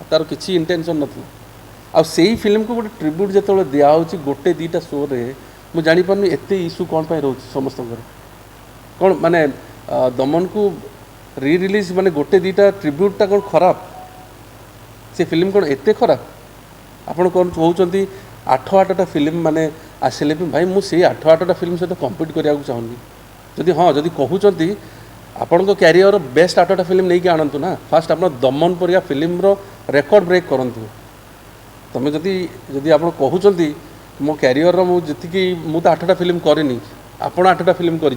तार किसी इंटेंशन नथला आ सेही फिल्म को गोटे ट्रिब्यूट जो दिखाई गोटे दीटा शो रे मुझे जापारे एत इश्यू कौन रोच समस्त कौन माने दमन को री रिलीज माने गोटे दीटा ट्रिब्यूटा कौन खराब से फिल्म कौन एत खराब आपड़ कौन कहते 8-8टा फिल्म माने आसिले भी भाई मुझे 8-8टा फिल्म सहित कम्पिट करने चाहूँगी जदि हाँ जदि कहते आपण क्यारियर बेस्ट 8टा फिल्म नहीं कि आणतु ना फास्ट आप दमन परिया फिल्म रो रेकर्ड ब्रेक करूँ तुम जदि आप कहते मो क्यारियर मुझे मुझे 8टा फिल्म करनी आपण 8टा फिल्म कर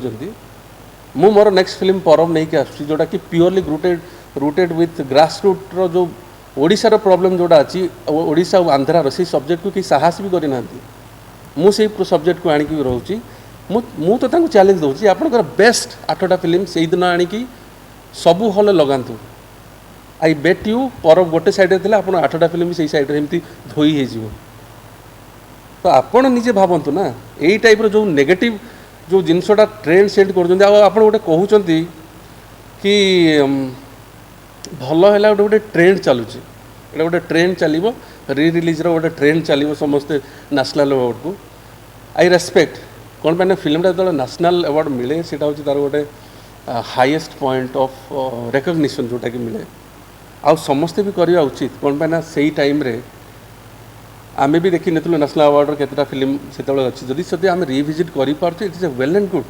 मोर नेक्स्ट फिल्म परम नहीं कि जोटा कि purely rooted with grass root रो जो ओडिशार प्रॉब्लम जोड़ा अच्छी ओडिशा और आंध्रार से सब्जेक्ट को कि साहस भी करना मुझे सब्जेक्ट को आणिक रोची मु तो चैलेंज दूसरी आपंकर बेस्ट 8टा फिल्म से दिन आणिकी सबू हल लगातु आई बेट यू पर गोटे सैड्रे थे आप 8टा फिल्म भी सैड्रे एमती धोई हो तो आपण निजे भावतु ना यही टाइप जो नेगेटिव जो जिनसटा ट्रेंड सेट कर गोटे कहते कि भल है गोटे ट्रेंड चलुची गोटे ट्रेंड चलो री रिलीज गोटे ट्रेंड चलो समस्ते नेशनल अवार्ड को आई रेस्पेक्ट कौन पे फिल्मटा जो नेशनल अवार्ड मिले से तार गोटे हाईएस्ट पॉइंट ऑफ रिकग्निशन जोटा कि मिले आ समस्ते भी करवा उचित कौन पे से टाइम रे आमे भी देखी नु नेशनल अवार्ड केतटा फिल्म से अच्छी जदि सदी आम रिविजिट कर it is a well and good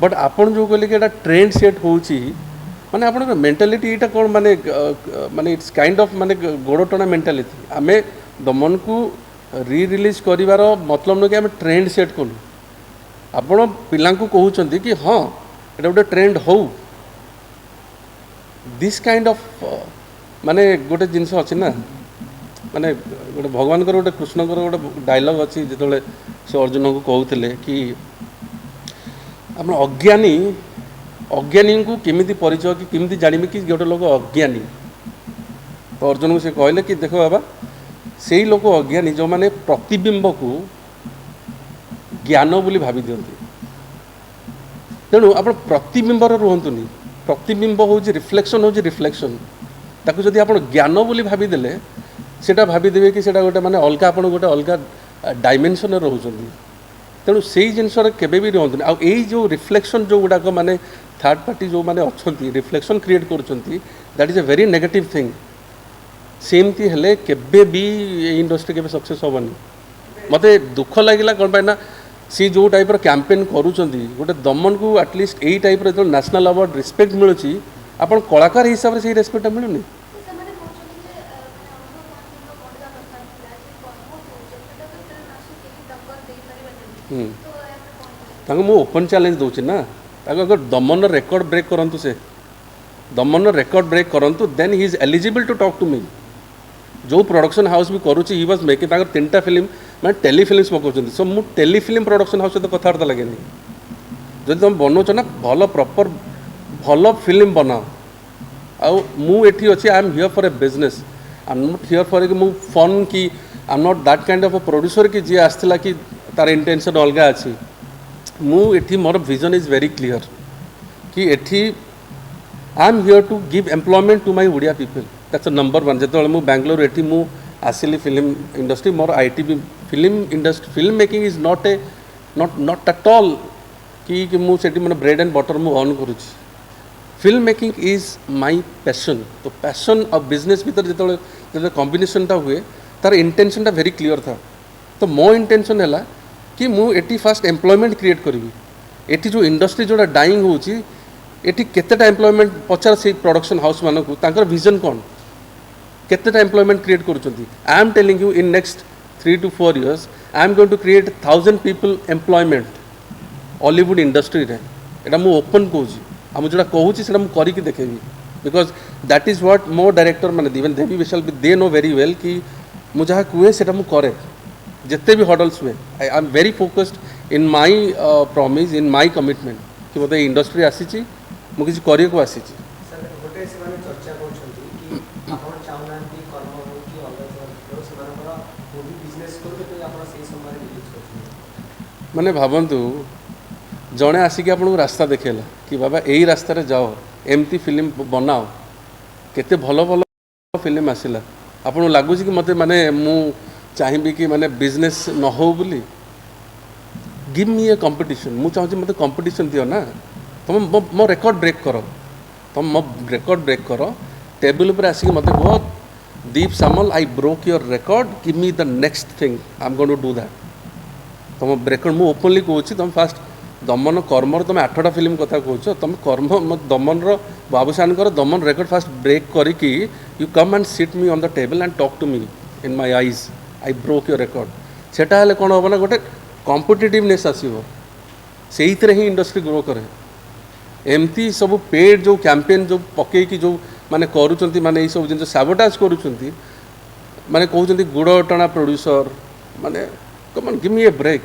but आपन जो कहले कि ट्रेंड सेट होची माने आपन मेंटालिटी एटा कौन माने माने इट्स काइंड ऑफ माने गोड़टना मेंटालिटी आमे दमन को री रिलीज करिवार मतलब न कि आमे ट्रेंड सेट कलु आपण पिला कहते कि हाँ एटा गोटे ट्रेंड हो दिस काइंड ऑफ माने गोटे जिनस अच्छी ना माने गोटे भगवान गोटे कृष्ण गोटे डायलॉग अच्छी जो से अर्जुन को कहते कि आप अज्ञानी को केमिति परिचय कि केमिति जानिबे कि गोटे लोक अज्ञानी तो अर्जुन को से कहले कि देखो बाबा से ही लोक अज्ञानी जो माने प्रतिबिंब को ज्ञान बोली भावी दियंती तेणु आप प्रतिबिंबर रुहतुनि प्रतिबिंब हूँ रिफ्लेक्शन ताकू जदि आप ज्ञान बोली भावीदेले सेटा भावीदेवे कि सेटा गोटे माने अलग आप गोटे अलग डायमेंशन रोचंती तेणु से जिनस केबे भी रुहतुनि आ एई जो रिफ्लेक्शन जो गुड़ाक माने थर्ड पार्टी जो माने अच्छी रिफ्लेक्शन क्रिएट करुँच that is a very negative thing सेमती हेले केबे भी इंडस्ट्री केबे सक्सेस हेनी मते दुख लगिला कौन पाइना सी जो टाइप कैंपेन करुँच गोटे दमन को एटलिस्ट यही टाइप जो नेशनल अवार्ड रिस्पेक्ट मिलूँ आपन कलाकार हिसाब से रेस्पेक्ट मिलूनी मु ओपन चैलेंज दूसरी ना अगर दमन रेकर्ड ब्रेक करूँ से दमन रेकर्ड ब्रेक करूँ then he is eligible to talk to me जो प्रोडक्शन हाउस भी करुँच ही वाज मेकिंग 3टा फिल्म मैं टेलीफिल्म्स पकाउछन सो मु टेलीफिल्म प्रोडक्शन हाउस सहित कथबार्ता लगे जब तुम बनाऊच ना भल प्रॉपर भल फिल्म बनाओ आउ मु एठी अच्छी आई am here for a business I am not here for मु फन कि I am not that kind of a producer कि जी आसला कि तार इंटेंशन अलग अच्छी मु एठी मोर विजन इज वेरी क्लियर कि एठी I am here to give employment to my Odia people that's number 1 जो मु बेंगलोर एठी मु आसिली फिल्म इंडस्ट्री मोर आईटी भी film making is not at all कि मुझे मैंने ब्रेड एंड बटर मु अर्न करुँच film making is my passion तो पैशन और बिजनेस भीतर जो कॉम्बिनेशनटा हुए तार इंटेंशनटा वेरी क्लियर था तो मो इंटेंशन है कि मुझे फास्ट एम्प्लॉयमेंट क्रिएट करी एटी जो इंडस्ट्री जोड़ा डाइंग होची एटी केतेटा एम्प्लॉयमेंट पचार से प्रोडक्शन हाउस मानक तांकर विजन कौन केतेटा एम्प्लॉयमेंट क्रिएट करुँच I am telling you in next 3 to 4 years I am going to create 1000 people employment Hollywood industry रे एटा मु ओपन कहूँ आ मुझे कहूँ से करके देखेबी बिकॉज दैट इज व्हाट मो डायरेक्टर मैंने इवन देवी विशाल भी दे नो वेरी वेल कि मुझे जहाँ कहे से करे जिते भी हडल्स हुए I am very focused in my promise in my commitment कि मतलब इंडस्ट्री आसी मुझे किसी को आसी माने भावतु जड़े आसिक आपको रास्ता देखेला कि बाबा यही रास्तार जाओ एमती फिल्म बनाओ केते भल भल फिल्म आसला आपको लगुच कि मत माने मु चाहिए कि माने बिजनेस न हो बोली गिव मी ए कंपटीशन मु चाहूँ मत कंपटीशन दियो ना तुम मो रेकर्ड ब्रेक कर तुम मो रेकर्ड ब्रेक कर टेबल पर आसिक मत कह Deep Samal I broke your record give me the next thing I am going to do that तुम रेकर्ड मु ओपनली कहूँ तुम फास्ट दमन कर्मर तुम 8टा फिल्म कथा कह तुम कर्म Daman Babusan Daman record fast break करके you come and sit me on the table and talk to me in my eyes I broke your record सेटा हेले कौन हम ना गोटे कॉम्पिटिटिवनेस आसो से ही इंडस्ट्री ग्रो करे एमती सब पेड जो कैंपेन जो पकईकी जो माने करूँ माने ये सब जिन साबोटाज करूँ माने कहते गुड़ टणा प्रोड्यूसर माने come on give me a break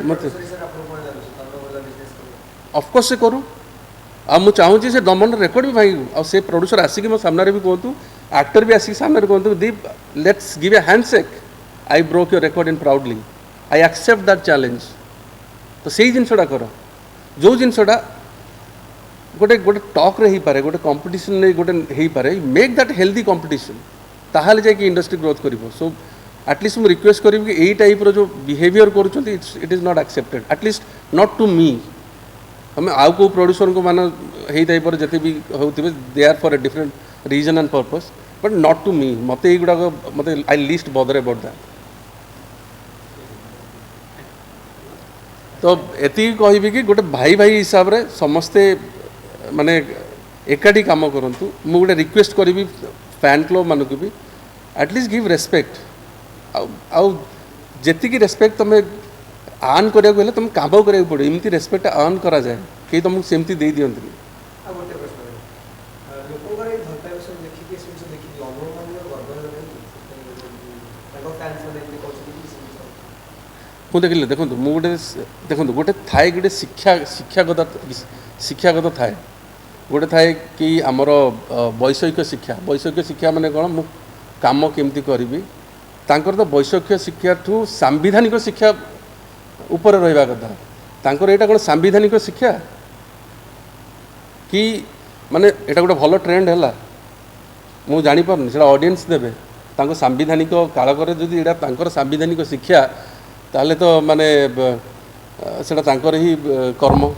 मत ऑफकोर्स से करूँ आ मु चाहूँगी से दमन रेकर्ड भी भाई आ से प्रोड्यूसर आसिक मो सामने भी कहतु एक्टर भी आसिक सामने कहतु Deep let's give a handshake I broke your record in proudly I accept that challenge तो से जिनसा कर जो जिनसा गोटे गोटे टॉक रे ही पारे गोटे कंपटीशन ने गोटे ही पारे मेक दैट हेल्दी कंपटीशन ताहाले जाके इंडस्ट्री ग्रोथ करिवो सो एटलिस्ट मुझे रिक्वेस्ट करी कि यही टाइप रो जो बिहेवियर करूँ it is not accepted at least not to me हमें आउ को प्रोड्यूसर को मान यही टाइप जिते भी होते they are for a different reason and purpose but not to me मत युवाक मत I least bother about that तो एति कहि कि गोटे भाई भाई हिसाब रे समस्ते माने एकाठी काम करंतु मु गोटे रिक्वेस्ट करी फैन क्लब मानक भी एटलिस्ट गिव रेस्पेक्ट आउ जेतिकी रेस्पेक्ट तुम आर्न करा तुम काम करा पड़े एमती रेस्पेक्ट आर्न करा जाए कहीं तुमको सेमती दे दियंतनी ମୁଁ ଦେଖିଲି ଦେଖନ୍ତୁ ମୁଁ ଗୋଟେ ଦେଖନ୍ତୁ ଗୋଟେ ଥାଏ ଗୋଟେ ଶିକ୍ଷାଗତ ଥାଏ ଗୋଟେ ଥାଏ କି ଆମର ବୈଷୟିକ ଶିକ୍ଷା ମାନେ କ'ଣ ମୁଁ କାମ କେମିତି କରିବି ତାଙ୍କର ତ ବୈଷୟିକ ଶିକ୍ଷାଠୁ ସାମ୍ବିଧାନିକ ଶିକ୍ଷା ଉପରେ ରହିବା କଥା ତାଙ୍କର ଏଇଟା କ'ଣ ସାମ୍ବିଧାନିକ ଶିକ୍ଷା କି ମାନେ ଏଇଟା ଗୋଟେ ଭଲ ଟ୍ରେଣ୍ଡ ହେଲା ମୁଁ ଜାଣିପାରୁନି ସେଇଟା ଅଡ଼ିଏନ୍ସ ଦେବେ ତାଙ୍କ ସାମ୍ବିଧାନିକ କାଳକରେ ଯଦି ଏଇଟା ତାଙ୍କର ସାମ୍ବିଧାନିକ ଶିକ୍ଷା ताहले तो माने सेटा तांकर ही कर्म